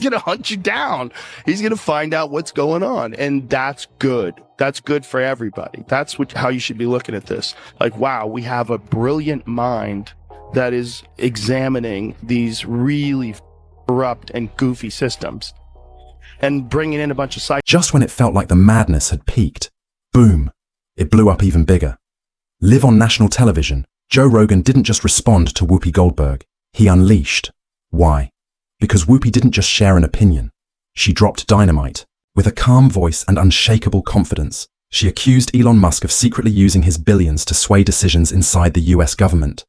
going to hunt you down. He's going to find out what's going on. And that's good. That's good for everybody. That's how you should be looking at this. Like, wow, we have a brilliant mind that is examining these really corrupt and goofy systems and bringing in a bunch of psych. Just when it felt like the madness had peaked, boom, it blew up even bigger. Live on national television, Joe Rogan didn't just respond to Whoopi Goldberg. He unleashed. Why? Because Whoopi didn't just share an opinion. She dropped dynamite. With a calm voice and unshakable confidence, she accused Elon Musk of secretly using his billions to sway decisions inside the US government.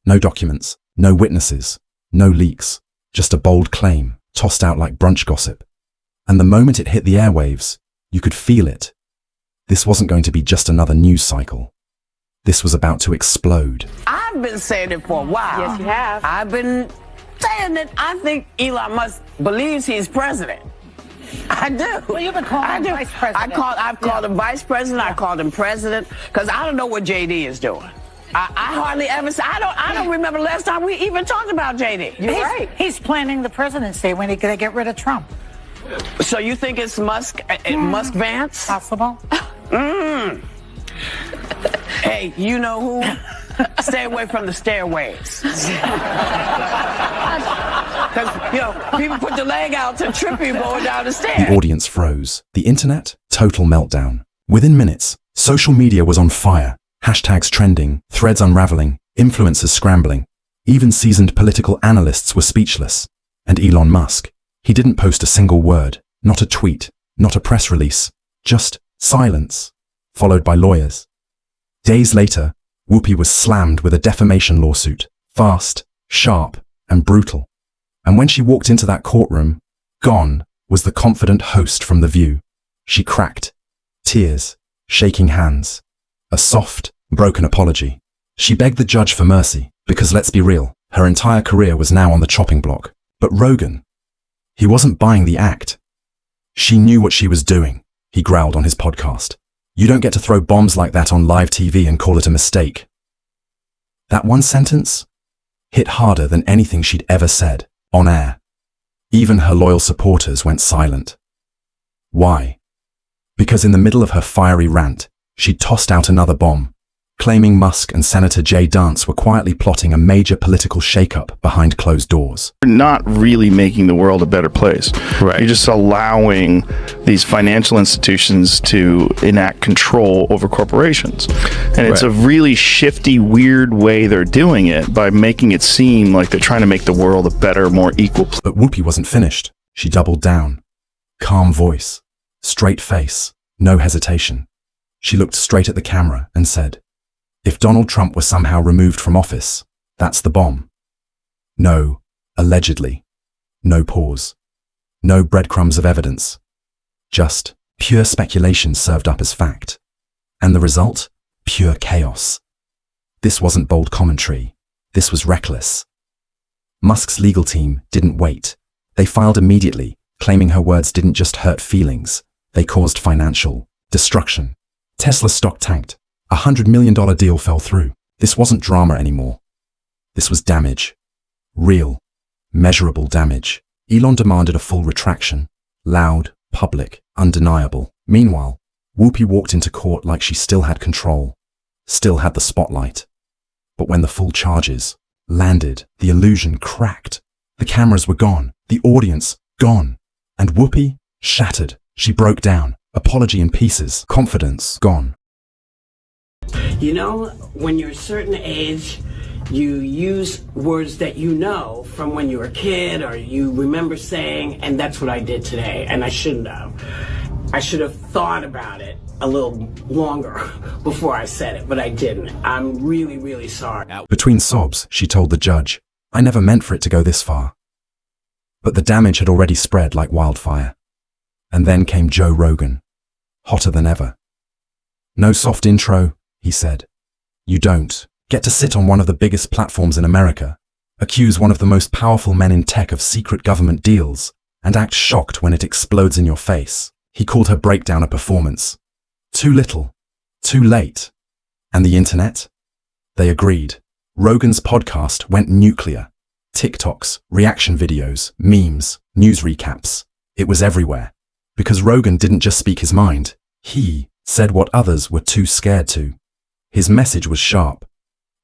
No documents, no witnesses, no leaks, just a bold claim tossed out like brunch gossip. And the moment it hit the airwaves, you could feel it. This wasn't going to be just another news cycle. This was about to explode. I've been saying it for a while. Yes, you have. I've been saying that I think Elon Musk believes he's president. I do. Well, you've been calling him vice president. I've called him vice president. I called him president because I don't know what JD is doing. I hardly ever say. I don't remember the last time we even talked about JD. You're right. He's planning the presidency when they get rid of Trump. So you think it's Musk? Musk Vance? Possible. Hey, you know who? Stay away from the stairways. Because, people put the leg out to trip you going down the stairs. The audience froze. The internet, total meltdown. Within minutes, social media was on fire. Hashtags trending, threads unraveling, influencers scrambling. Even seasoned political analysts were speechless. And Elon Musk, he didn't post a single word, not a tweet, not a press release, just silence, followed by lawyers. Days later, Whoopi was slammed with a defamation lawsuit, fast, sharp, and brutal. And when she walked into that courtroom, gone was the confident host from The View. She cracked, tears, shaking hands, a soft, broken apology. She begged the judge for mercy, because let's be real, her entire career was now on the chopping block. But Rogan, he wasn't buying the act. She knew what she was doing, he growled on his podcast. You don't get to throw bombs like that on live TV and call it a mistake. That one sentence hit harder than anything she'd ever said on air. Even her loyal supporters went silent. Why? Because in the middle of her fiery rant, she'd tossed out another bomb, claiming Musk and Senator Jay Dance were quietly plotting a major political shakeup behind closed doors. You're not really making the world a better place. Right. You're just allowing these financial institutions to enact control over corporations. And it's a really shifty, weird way they're doing it by making it seem like they're trying to make the world a better, more equal place. But Whoopi wasn't finished. She doubled down. Calm voice, straight face, no hesitation. She looked straight at the camera and said, if Donald Trump were somehow removed from office, that's the bomb. No, allegedly. No pause. No breadcrumbs of evidence. Just pure speculation served up as fact. And the result? Pure chaos. This wasn't bold commentary. This was reckless. Musk's legal team didn't wait. They filed immediately, claiming her words didn't just hurt feelings. They caused financial destruction. Tesla stock tanked. A $100 million deal fell through. This wasn't drama anymore. This was damage. Real, measurable damage. Elon demanded a full retraction. Loud, public, undeniable. Meanwhile, Whoopi walked into court like she still had control, still had the spotlight. But when the full charges landed, the illusion cracked. The cameras were gone, the audience gone. And Whoopi, shattered, she broke down, apology in pieces, confidence gone. You know, when you're a certain age, you use words that you know from when you were a kid or you remember saying, and that's what I did today, and I shouldn't have. I should have thought about it a little longer before I said it, but I didn't. I'm really, really sorry. Between sobs, she told the judge, I never meant for it to go this far. But the damage had already spread like wildfire. And then came Joe Rogan, hotter than ever. No soft intro, he said. You don't get to sit on one of the biggest platforms in America, accuse one of the most powerful men in tech of secret government deals, and act shocked when it explodes in your face. He called her breakdown a performance. Too little, too late. And the internet? They agreed. Rogan's podcast went nuclear. TikToks, reaction videos, memes, news recaps. It was everywhere. Because Rogan didn't just speak his mind. He said what others were too scared to. His message was sharp.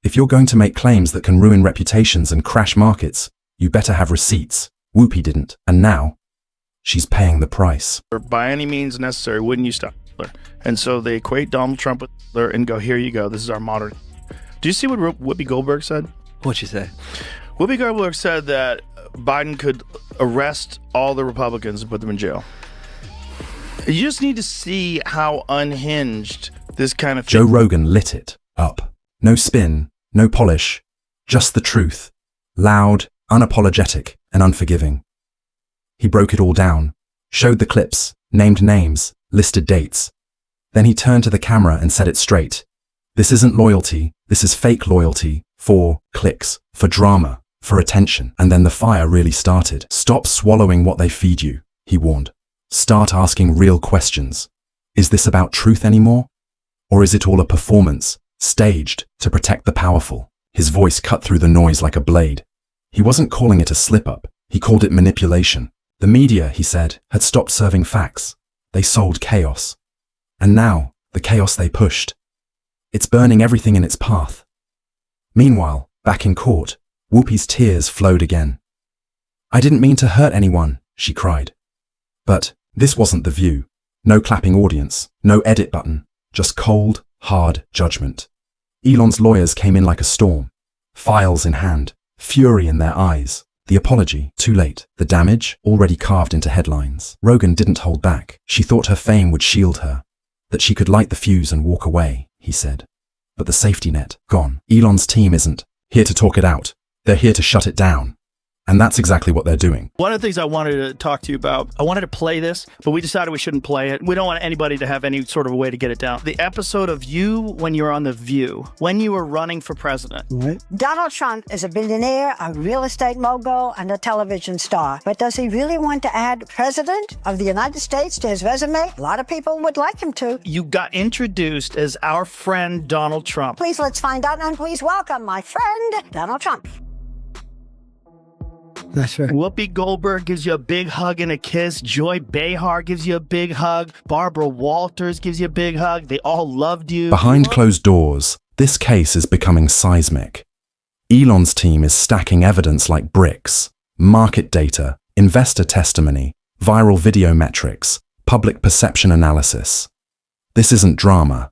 If you're going to make claims that can ruin reputations and crash markets, you better have receipts. Whoopi didn't. And now, she's paying the price. By any means necessary, wouldn't you stop Hitler? And so they equate Donald Trump with Hitler and go, here you go, this is our modern. Do you see what Whoopi Goldberg said? What'd she say? Whoopi Goldberg said that Biden could arrest all the Republicans and put them in jail. You just need to see how unhinged this kind of thing. Joe Rogan lit it up. No spin, no polish, just the truth. Loud, unapologetic, and unforgiving. He broke it all down, showed the clips, named names, listed dates. Then he turned to the camera and said it straight. This isn't loyalty, this is fake loyalty, for clicks, for drama, for attention. And then the fire really started. Stop swallowing what they feed you, he warned. Start asking real questions. Is this about truth anymore? Or is it all a performance, staged, to protect the powerful? His voice cut through the noise like a blade. He wasn't calling it a slip-up, he called it manipulation. The media, he said, had stopped serving facts. They sold chaos. And now, the chaos they pushed. It's burning everything in its path. Meanwhile, back in court, Whoopi's tears flowed again. I didn't mean to hurt anyone, she cried. But this wasn't the view. No clapping audience, no edit button, just cold, hard judgment. Elon's lawyers came in like a storm, files in hand, fury in their eyes. The apology, too late. The damage, already carved into headlines. Rogan didn't hold back. She thought her fame would shield her, that she could light the fuse and walk away, he said. But the safety net, gone. Elon's team isn't here to talk it out. They're here to shut it down. And that's exactly what they're doing. One of the things I wanted to talk to you about, I wanted to play this, but we decided we shouldn't play it. We don't want anybody to have any sort of a way to get it down. The episode of you when you were on The View, when you were running for president. Right. Donald Trump is a billionaire, a real estate mogul, and a television star. But does he really want to add President of the United States to his resume? A lot of people would like him to. You got introduced as our friend Donald Trump. Please, let's find out, and please welcome my friend, Donald Trump. That's right. Whoopi Goldberg gives you a big hug and a kiss. Joy Behar gives you a big hug. Barbara Walters gives you a big hug. They all loved you. Behind closed doors, this case is becoming seismic. Elon's team is stacking evidence like bricks, market data, investor testimony, viral video metrics, public perception analysis. This isn't drama.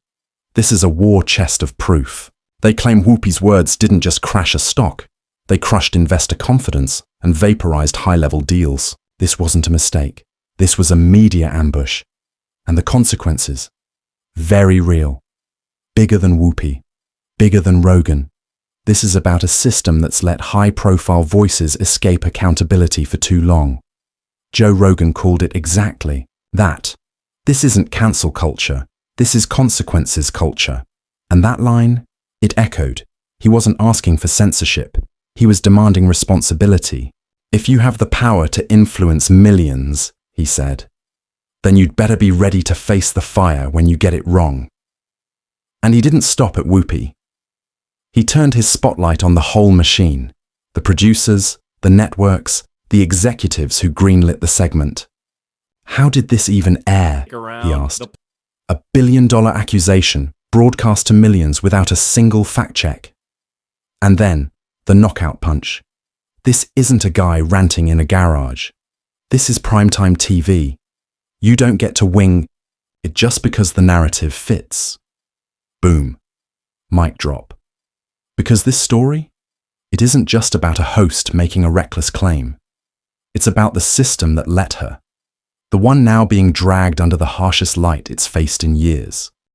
This is a war chest of proof. They claim Whoopi's words didn't just crash a stock. They crushed investor confidence and vaporized high-level deals. This wasn't a mistake. This was a media ambush. And the consequences? Very real. Bigger than Whoopi. Bigger than Rogan. This is about a system that's let high-profile voices escape accountability for too long. Joe Rogan called it exactly that. This isn't cancel culture. This is consequences culture. And that line, it echoed. He wasn't asking for censorship. He was demanding responsibility. If you have the power to influence millions, he said, then you'd better be ready to face the fire when you get it wrong. And he didn't stop at Whoopi. He turned his spotlight on the whole machine, the producers, the networks, the executives who greenlit the segment. How did this even air? He asked. $1 billion accusation broadcast to millions without a single fact check. And then, the knockout punch. This isn't a guy ranting in a garage. This is primetime TV. You don't get to wing it just because the narrative fits. Boom. Mic drop. Because this story, it isn't just about a host making a reckless claim. It's about the system that let her. The one now being dragged under the harshest light it's faced in years.